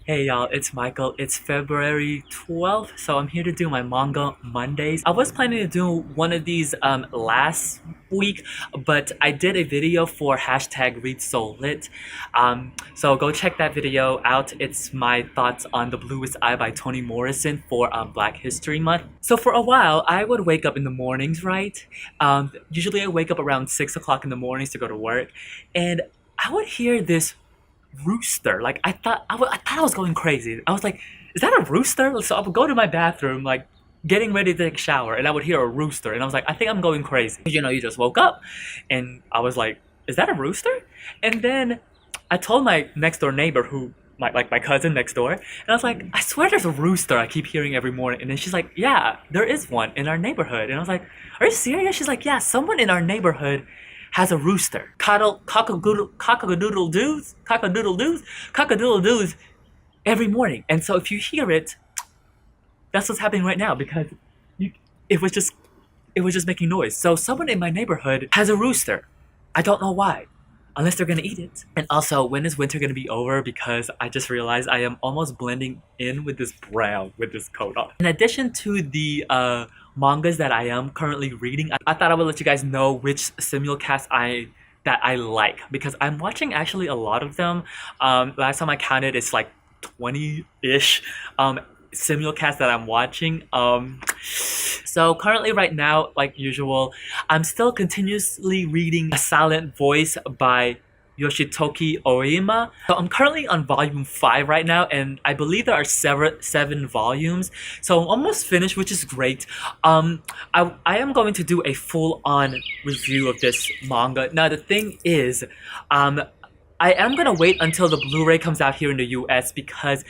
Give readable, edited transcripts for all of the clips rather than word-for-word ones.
Hey y'all, it's Michael. It's February 12th, so I'm here to do my Manga Mondays. I was planning to do one of these last week, but I did a video for hashtag Read So Lit. So go check that video out. It's my thoughts on The Bluest Eye by Toni Morrison for Black History Month. So for a while, I would wake up in the mornings, right? Usually I wake up around 6 o'clock in the mornings to go to work, and I would hear this rooster. Like I thought I was going crazy. I was like, is that a rooster? So I would go to my bathroom, like getting ready to take a shower, and I would hear a rooster, and I was like, I think I'm going crazy. You just woke up, and I was like, is that a rooster? And then I told my next door neighbor who. My cousin next door, and I was like, I swear there's a rooster I keep hearing every morning. And then she's like, yeah, there is one in our neighborhood. And I was like, are you serious? She's like, yeah, someone in our neighborhood has a rooster. Cock-a-doodle doos every morning. And so if you hear it, that's what's happening right now because you, it was just it was just making noise. So someone in my neighborhood has a rooster. I don't know why. Unless they're gonna eat it. And also, when is winter gonna be over? Because I just realized I am almost blending in with this brown, with this coat on. In addition to the mangas that I am currently reading, I thought I would let you guys know which simulcast that I like because I'm watching actually a lot of them. Last time I counted, it's like 20-ish simulcast that I'm watching. So currently right now, like usual, I'm still continuously reading A Silent Voice by Yoshitoki Oima. So I'm currently on volume 5 right now, and I believe there are seven volumes. So I'm almost finished, which is great. I am going to do a full-on review of this manga. Now the thing is, I am gonna wait until the Blu-ray comes out here in the US because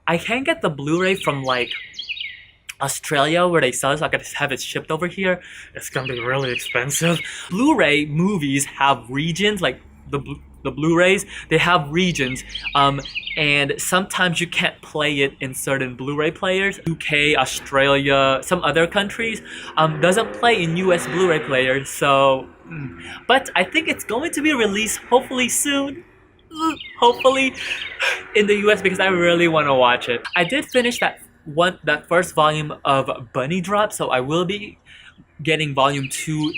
I can't get the Blu-ray from like Australia where they sell it, so I gotta have it shipped over here. It's gonna be really expensive. Blu-ray movies have regions, like the Blu-rays, they have regions, and sometimes you can't play it in certain Blu-ray players. UK, Australia, some other countries doesn't play in US Blu-ray players, so but I think it's going to be released hopefully soon. Hopefully in the US because I really want to watch it. I did finish that first volume of Bunny Drop, so I will be getting volume 2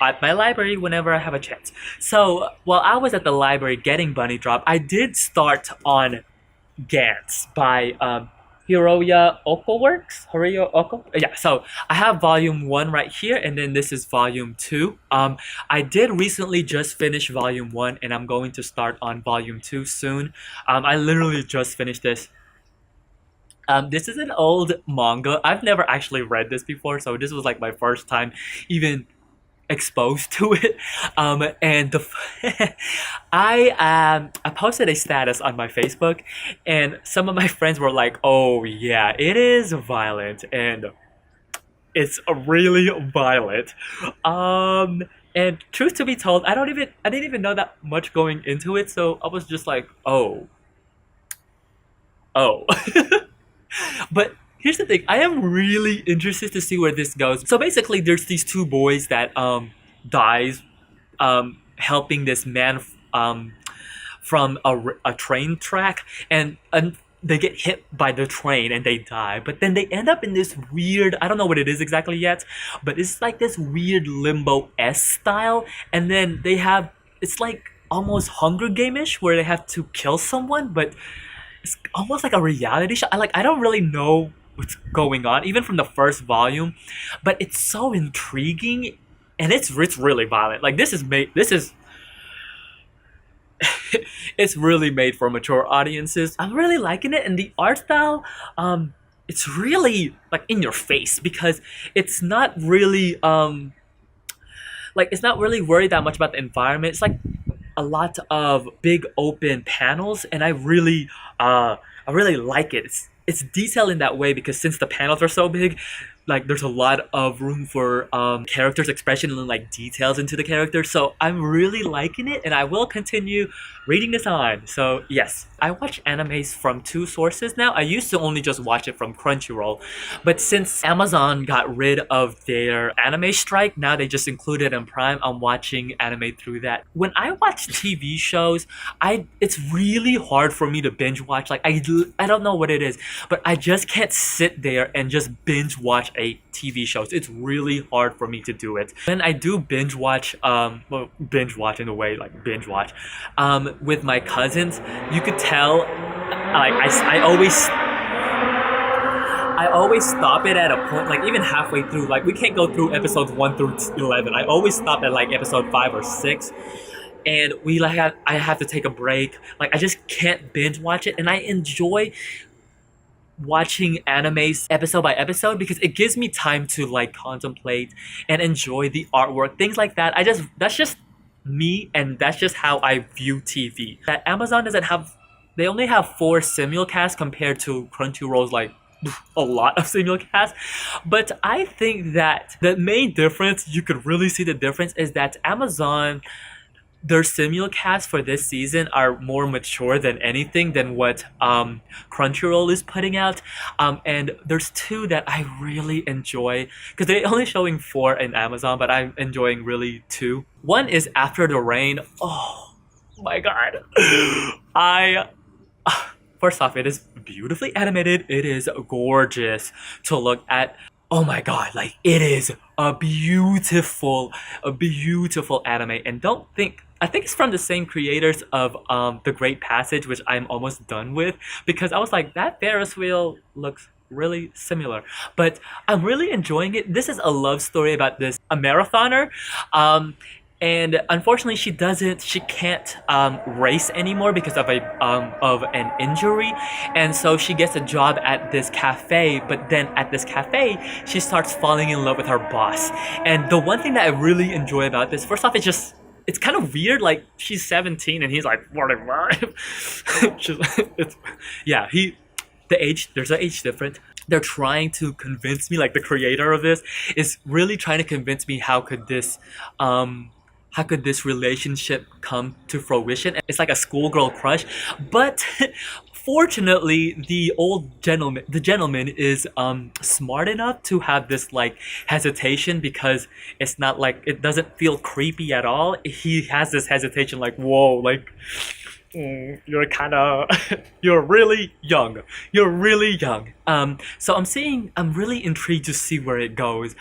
at my library whenever I have a chance. So while I was at the library getting Bunny Drop, I did start on Gantz by Hiroya Oko Works. Hiroya Oko? Yeah, so I have volume 1 right here, and then this is volume 2. I did recently just finish volume 1, and I'm going to start on volume 2 soon. I literally just finished this. This is an old manga. I've never actually read this before, so this was like my first time even exposed to it. And I posted a status on my Facebook, and some of my friends were like, "Oh yeah, it is violent, and it's really violent." And truth to be told, I didn't even know that much going into it, so I was just like, oh. But here's the thing, I am really interested to see where this goes. So basically there's these two boys that dies helping this man from a train track, and they get hit by the train and they die. But then they end up in this weird, I don't know what it is exactly yet, but it's like this weird limbo-esque style, and then it's like almost Hunger Game-ish where they have to kill someone, but it's almost like a reality show. I don't really know what's going on, even from the first volume, but it's so intriguing, and it's really violent. Like it's really made for mature audiences. I'm really liking it, and the art style, it's really like in your face because it's not really it's not really worried that much about the environment. It's like a lot of big open panels, and I really like it. It's detailed in that way because since the panels are so big, like there's a lot of room for characters expression and like details into the characters, so I'm really liking it and I will continue reading this on. So yes, I watch animes from two sources now. I used to only just watch it from Crunchyroll, but since Amazon got rid of their anime strike, now they just include it in Prime. I'm watching anime through that. When I watch TV shows, it's really hard for me to binge watch. Like I don't know what it is, but I just can't sit there and just binge watch a TV shows. It's really hard for me to do it. When I do binge watch, well, binge watch in a way, like binge watch, with my cousins, you could tell, like I always stop it at a point, like even halfway through. Like we can't go through episodes 1 through 11. I always stop at like episode 5 or 6, and I have to take a break. Like I just can't binge watch it, and I enjoy watching animes episode by episode because it gives me time to like contemplate and enjoy the artwork, things like that. That's just me, and that's just how I view TV. That Amazon doesn't have, they only have 4 simulcasts compared to Crunchyroll's like a lot of simulcasts. But I think that the main difference, you could really see the difference, is that Amazon, their simulcasts for this season are more mature than anything than what Crunchyroll is putting out. And there's 2 that I really enjoy because they're only showing 4 in Amazon, but I'm enjoying really 2. One is After the Rain. Oh my god. I First off, it is beautifully animated. It is gorgeous to look at. Oh my god, like it is a beautiful anime. And I think it's from the same creators of The Great Passage, which I'm almost done with, because I was like, that Ferris wheel looks really similar. But I'm really enjoying it. This is a love story about this a marathoner. And unfortunately, she can't race anymore because of an injury, and so she gets a job at this cafe. But then at this cafe, she starts falling in love with her boss. And the one thing that I really enjoy about this, first off, it's kind of weird. Like she's 17 and he's like 45. Yeah, there's an age difference. They're trying to convince me, like the creator of this is really trying to convince me how could this relationship come to fruition. It's like a schoolgirl crush, but fortunately the gentleman is smart enough to have this like hesitation, because it's not like, it doesn't feel creepy at all. He has this hesitation like, whoa, like you're kind of you're really young. So I'm really intrigued to see where it goes.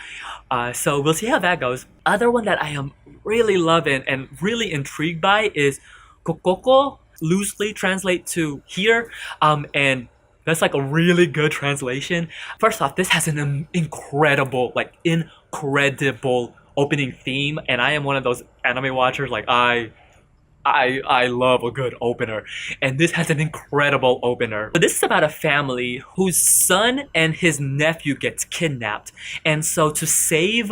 So we'll see how that goes. Other one that I am really loving and really intrigued by is Kokoko, loosely translate to here, and that's like a really good translation. First off, this has an incredible opening theme, and I am one of those anime watchers, like I love a good opener, and this has an incredible opener. So this is about a family whose son and his nephew gets kidnapped, and so to save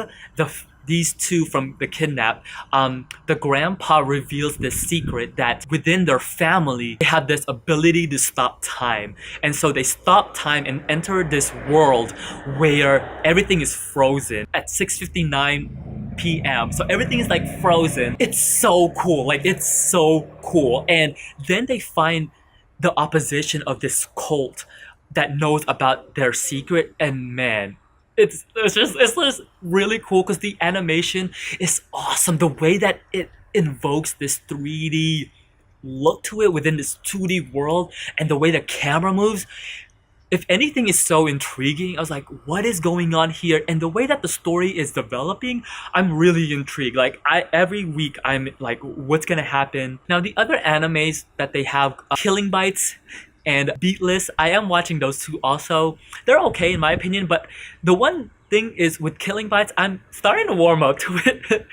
these 2 from the kidnap, the grandpa reveals this secret that within their family they have this ability to stop time, and so they stop time and enter this world where everything is frozen at 6:59 p.m. So everything is like frozen. It's so cool. And then they find the opposition of this cult that knows about their secret, and man, it's just really cool because the animation is awesome. The way that it invokes this 3D look to it within this 2D world, and the way the camera moves, if anything, is so intriguing. I was like, what is going on here? And the way that the story is developing, I'm really intrigued. Like every week I'm like, what's gonna happen? Now the other animes that they have, Killing Bites and Beatless, I am watching those 2 also. They're okay in my opinion, but the one thing is with Killing Bites, I'm starting to warm up to it.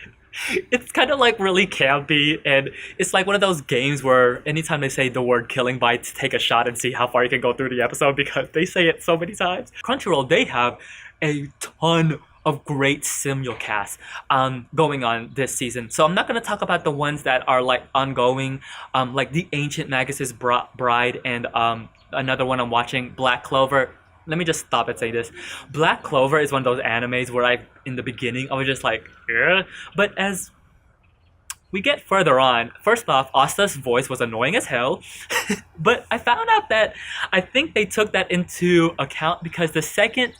It's kind of like really campy, and it's like one of those games where anytime they say the word Killing Bites, take a shot and see how far you can go through the episode, because they say it so many times. Crunchyroll, they have a ton of great simulcasts going on this season. So I'm not going to talk about the ones that are like ongoing, like The Ancient Magus' Bride, and another one I'm watching, Black Clover. let me just stop at saying this. Black Clover is one of those animes where in the beginning I was just like, yeah. But as we get further on, first off, Asta's voice was annoying as hell. But I found out that I think they took that into account because the second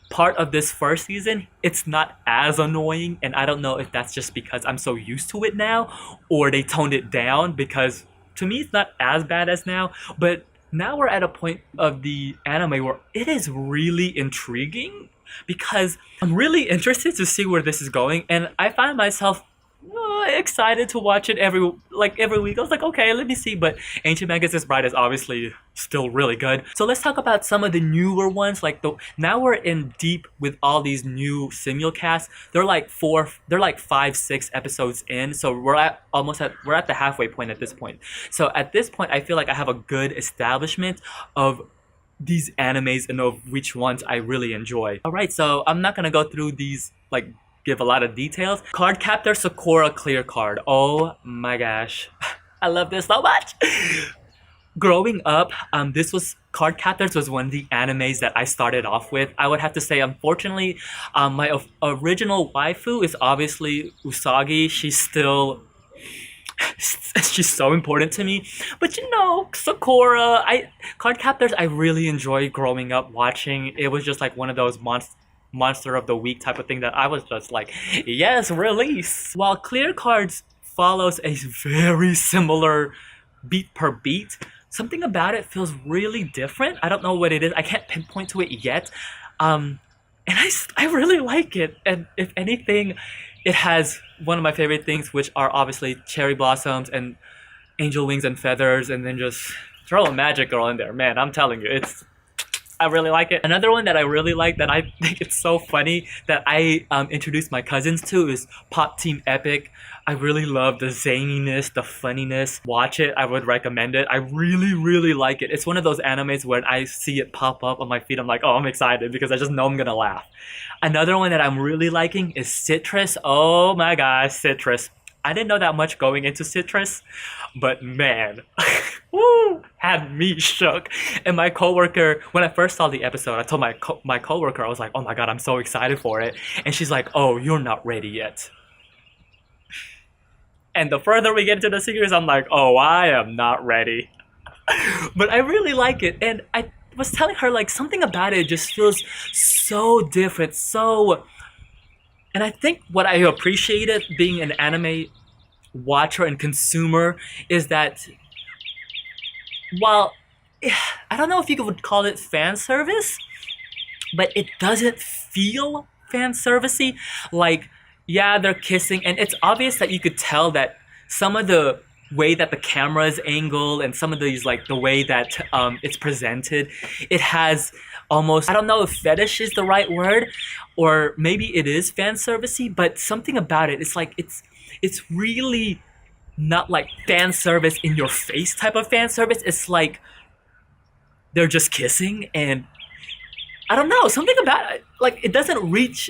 part of this first season, it's not as annoying, and I don't know if that's just because I'm so used to it now, or they toned it down because to me it's not as bad as now, but now we're at a point of the anime where it is really intriguing because I'm really interested to see where this is going, and I find myself excited to watch it every week. I was like, okay, let me see. But Ancient Magus' Bride is obviously still really good. So let's talk about some of the newer ones. Now we're in deep with all these new simulcasts. They're like 5-6 episodes in. So we're at the halfway point at this point. So at this point, I feel like I have a good establishment of these animes and of which ones I really enjoy. Alright, so I'm not gonna go through these give a lot of details. Cardcaptor Sakura Clear Card. Oh my gosh. I love this so much. Growing up, Cardcaptors was one of the animes that I started off with. I would have to say, unfortunately, my original waifu is obviously Usagi. She's so important to me. But Sakura, Cardcaptors I really enjoyed growing up watching. It was just like one of those monster of the week type of thing that I was just like, yes, release. While Clear Cards follows a very similar beat per beat, something about it feels really different. I don't know what it is. I can't pinpoint to it yet. And I really like it. And if anything, it has one of my favorite things, which are obviously cherry blossoms and angel wings and feathers, and then just throw a magic girl in there. Man, I'm telling you, I really like it. Another one that I really like that I think it's so funny that I introduced my cousins to is Pop Team Epic. I really love the zaniness, the funniness. Watch it. I would recommend it. I really, really like it. It's one of those animes where I see it pop up on my feed. I'm like, oh, I'm excited because I just know I'm gonna laugh. Another one that I'm really liking is Citrus. Oh my gosh, Citrus. I didn't know that much going into Citrus, but man, woo, had me shook. And my coworker, when I first saw the episode, I told my coworker, I was like, oh my god, I'm so excited for it. And she's like, oh, you're not ready yet. And the further we get into the series, I'm like, oh, I am not ready. But I really like it. And I was telling her, something about it just feels so different, And I think what I appreciated being an anime watcher and consumer is that while I don't know if you would call it fan service, but it doesn't feel fan servicey. Yeah, they're kissing, and it's obvious that you could tell that some of the way that the camera is angled and some of these the way that it's presented, it has almost, I don't know if fetish is the right word, or maybe it is fan servicey, but something about it, it's really not like fan service in your face type of fan service. It's like they're just kissing, and I don't know, something about it, it doesn't reach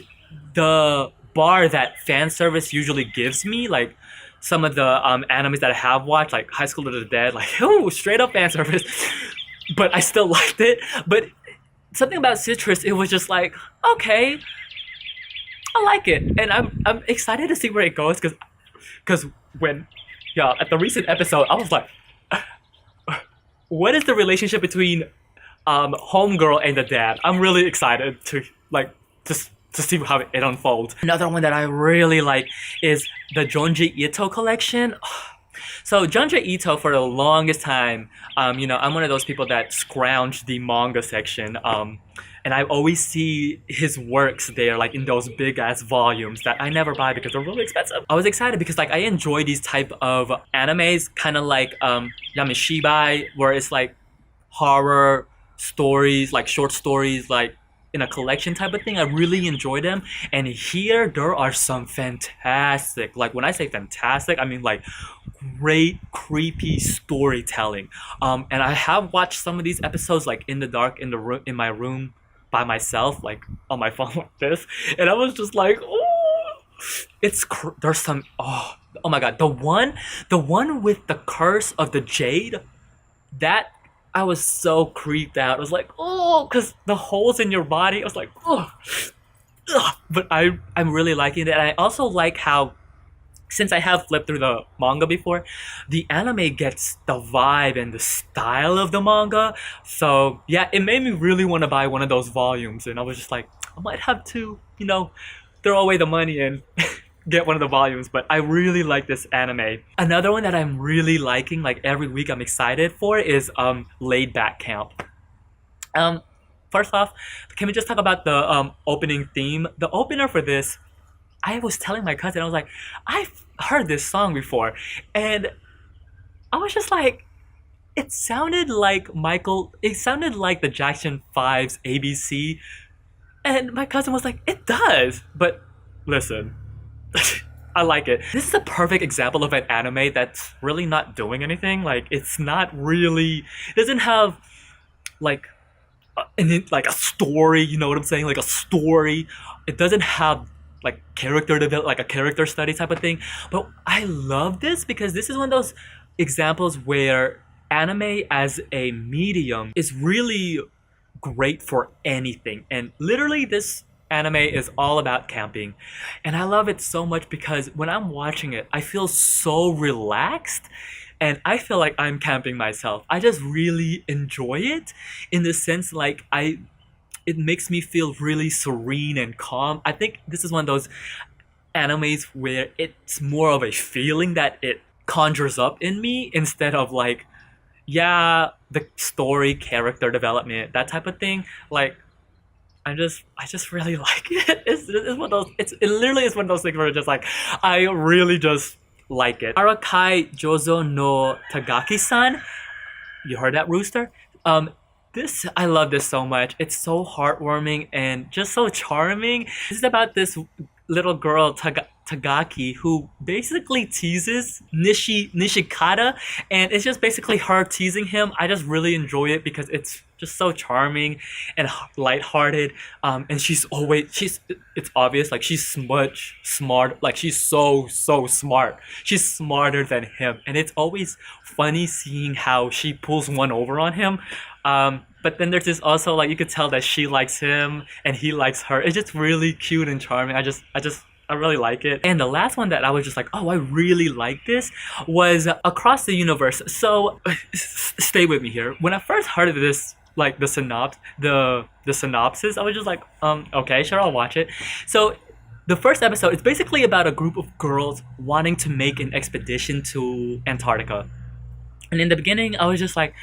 the bar that fan service usually gives me. Some of the animes that I have watched, like High School of the Dead, oh, straight up fan service, but I still liked it. But something about Citrus, it was just okay, I like it, and I'm excited to see where it goes, because when at the recent episode, I was like, what is the relationship between Homegirl and the dad? I'm really excited to to see how it unfolds. Another one that I really like is the Junji Ito collection. So Junji Ito, for the longest time, I'm one of those people that scrounge the manga section, and I always see his works there, in those big ass volumes that I never buy because they're really expensive. I was excited because I enjoy these type of animes, kind of like Yamishibai, where it's horror stories, short stories, in a collection type of thing. I really enjoy them, and here there are some fantastic, when I say fantastic, I mean great creepy storytelling. And I have watched some of these episodes in the dark in my room by myself, on my phone like this, and I was just oh, there's some, oh my god, the one with the curse of the jade, that I was so creeped out. I was like, oh, because the holes in your body. I was like, oh, ugh. But I'm really liking it, and I also like how, since I have flipped through the manga before, the anime gets the vibe and the style of the manga. So yeah, it made me really want to buy one of those volumes, and I was just like, I might have to, throw away the money and get one of the volumes. But I really like this anime. Another one that I'm really liking, like every week I'm excited for, is Laid Back Camp. Um, First off, can we just talk about the opening theme? The opener for this, I was telling my cousin, I was like, I've heard this song before. And I was just like, it sounded like the Jackson 5's ABC. And my cousin was like, it does. But listen, I like it. This is a perfect example of an anime that's really not doing anything. Like, it's not really, it doesn't have like, like a story, you know what I'm saying? Like a story. It doesn't have like character develop, like a character study type of thing. But I love this because this is one of those examples where anime as a medium is really great for anything. And literally this anime is all about camping. And I love it so much because when I'm watching it, I feel so relaxed and I feel like I'm camping myself. I just really enjoy it in the sense like it makes me feel really serene and calm. I think this is one of those animes where it's more of a feeling that it conjures up in me instead of like, yeah, the story, character development, that type of thing. Like, I just really like it. It's one of those. It literally is one of those things where it's just like, I really just like it. Arakai Jozo no Tagaki-san. You heard that, Rooster? I love this so much. It's so heartwarming and just so charming. This is about this little girl, Tagaki, who basically teases Nishikata, and it's just basically her teasing him. I just really enjoy it because it's just so charming and lighthearted. And it's obvious, like she's much smart, like she's so smart. She's smarter than him, and it's always funny seeing how she pulls one over on him. But then there's this also, like, you could tell that she likes him and he likes her. It's just really cute and charming. I really like it. And the last one that I was just like, oh, I really like this, was Across the Universe. So stay with me here. When I first heard of this, like the synopsis, I was just like, okay, sure, I'll watch it. So the first episode, it's basically about a group of girls wanting to make an expedition to Antarctica. And in the beginning, I was just like,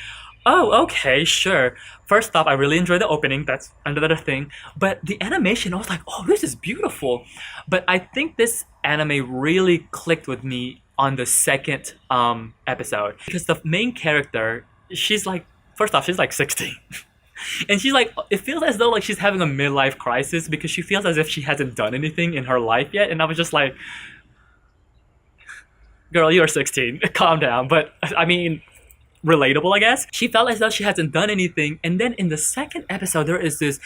oh, okay, sure. First off, I really enjoyed the opening. That's another thing. But the animation, I was like, oh, this is beautiful. But I think this anime really clicked with me on the second episode. Because the main character, she's like, first off, she's like 16. And she's like, it feels as though like she's having a midlife crisis because she feels as if she hasn't done anything in her life yet. And I was just like, girl, you're 16. Calm down. But I mean, relatable, I guess. She felt as though she hasn't done anything. And then in the second episode, there is this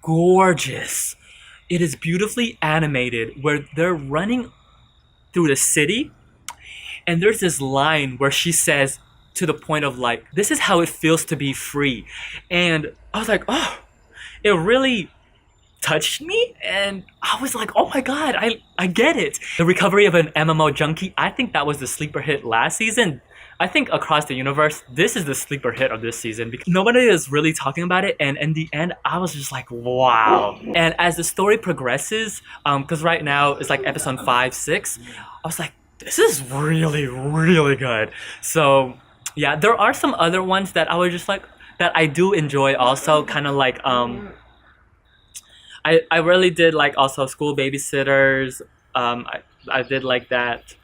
gorgeous, it is beautifully animated where they're running through the city. And there's this line where she says, to the point of like, this is how it feels to be free. And I was like, oh, it really touched me. And I was like, oh my god, I get it. The recovery of an MMO junkie, I think that was the sleeper hit last season. I think Across the Universe, this is the sleeper hit of this season because nobody is really talking about it. And in the end, I was just like, wow. And as the story progresses, because right now it's like episode 5, 6, I was like, this is really, really good. So yeah, there are some other ones that I was just like, that I do enjoy also, kind of like, I really did like also School Babysitters. I did like that.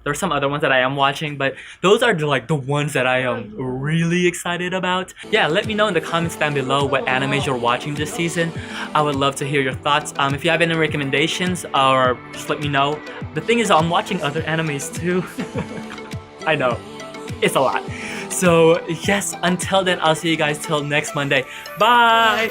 There's some other ones that I am watching, but those are the ones that I am really excited about. Yeah, let me know in the comments down below what animes you're watching this season. I would love to hear your thoughts. If you have any recommendations, or just let me know. The thing is, I'm watching other animes too. I know, it's a lot. So yes, until then, I'll see you guys till next Monday. Bye!